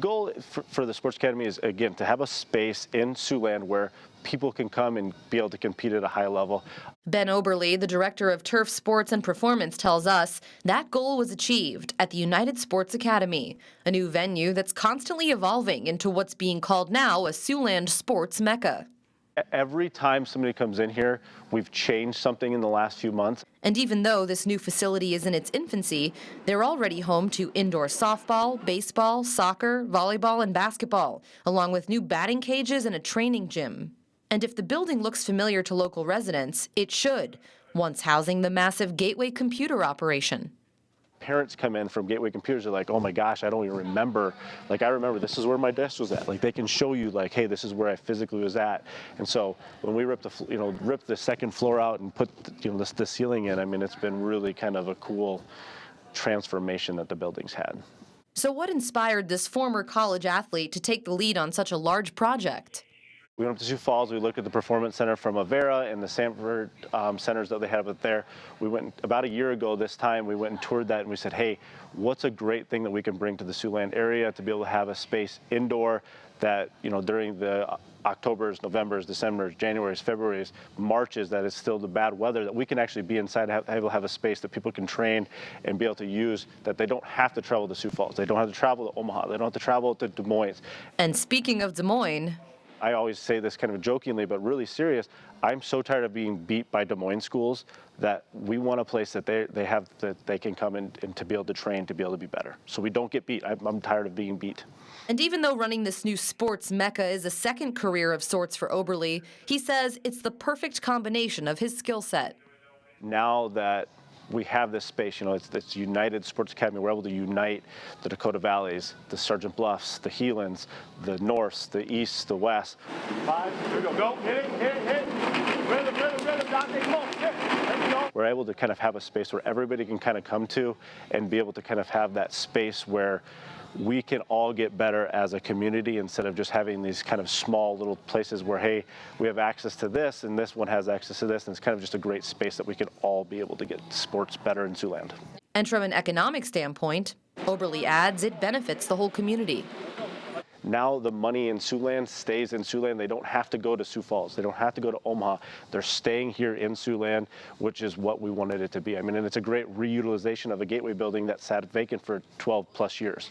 Goal for the Sports Academy is, again, to have a space in Siouxland where people can come and be able to compete at a high level. Ben Oberly, the director of Turf Sports and Performance, tells us that goal was achieved at the United Sports Academy, a new venue that's constantly evolving into what's being called now a Siouxland Sports mecca. Every time somebody comes in here, we've changed something in the last few months. And even though this new facility is in its infancy, they're already home to indoor softball, baseball, soccer, volleyball, and basketball, along with new batting cages and a training gym. And if the building looks familiar to local residents, it should, once housing the massive Gateway computer operation. Parents come in from Gateway Computers, are like, oh my gosh, I don't even remember. Like, I remember this is where my desk was at. Like, they can show you, like, hey, this is where I physically was at. And so when we ripped the second floor out and put the ceiling in, I mean, it's been really kind of a cool transformation that the building's had. So what inspired this former college athlete to take the lead on such a large project? We went up to Sioux Falls. We looked at the Performance Center from Avera and the Sanford centers that they have up there. We went about a year ago this time. We went and toured that, and we said, hey, what's a great thing that we can bring to the Siouxland area to be able to have a space indoor that, during the Octobers, Novembers, Decembers, Januarys, Februarys, Marches, that is still the bad weather, that we can actually be inside, have a space that people can train and be able to use, that they don't have to travel to Sioux Falls. They don't have to travel to Omaha. They don't have to travel to Des Moines. And speaking of Des Moines, I always say this kind of jokingly, but really serious. I'm so tired of being beat by Des Moines schools that we want a place that they can come in and to be able to train, to be able to be better. So we don't get beat. I'm tired of being beat. And even though running this new sports mecca is a second career of sorts for Oberly, he says it's the perfect combination of his skill set. Now that we have this space, it's this United Sports Academy. We're able to unite the Dakota Valleys, the Sergeant Bluffs, the Helands, the Norths, the East, the West. 5, here we go, hit it. Rhythm, Dante, come on, hit. There we go. We're able to kind of have a space where everybody can kind of come to and be able to kind of have that space where we can all get better as a community instead of just having these kind of small little places where, hey, we have access to this and this one has access to this, and it's kind of just a great space that we can all be able to get sports better in Siouxland. And from an economic standpoint, Oberly adds it benefits the whole community. Now the money in Siouxland stays in Siouxland. They don't have to go to Sioux Falls. They don't have to go to Omaha. They're staying here in Siouxland, which is what we wanted it to be. I mean, and it's a great reutilization of a Gateway building that sat vacant for 12 plus years.